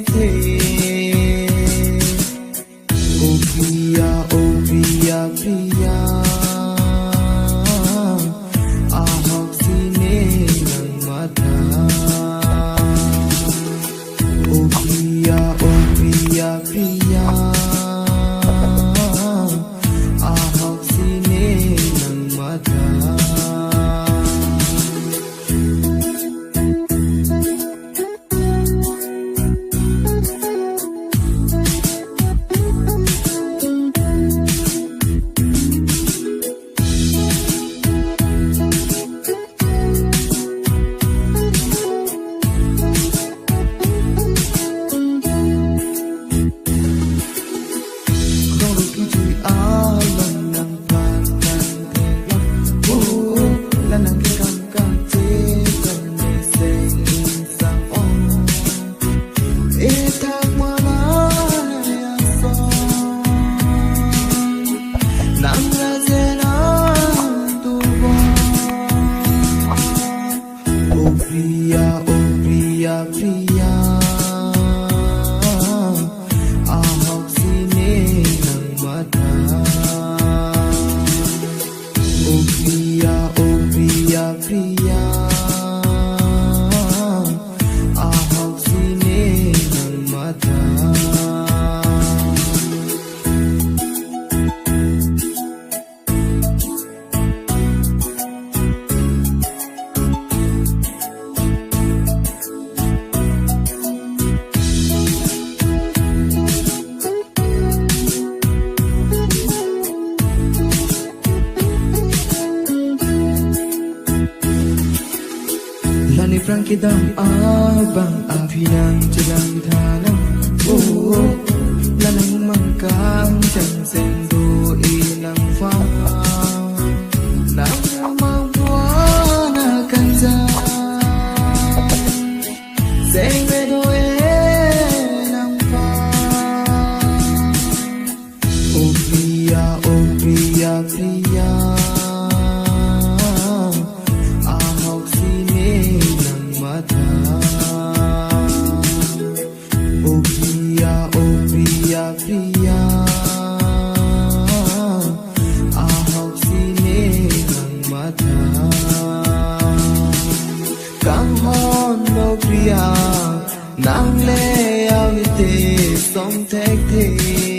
tek Oh Priya Priya Ahok sine ng mata Oh Priya Priya Ahok sine ng mata Priya Priya Ahok sine ng mata Oh Priya Priya Ahok sine ng mata Lani Frankie dam abang api ng jalan tanam Oh lanang mangkang chẳng sendo ilang fa Nang mabuana kanza Sengwe doe nang fa Oh Priya Priya Ahok sine ng mata Oh Priya Priya Ahok sine ng mata Kang hon no Priya Nang le awite song tek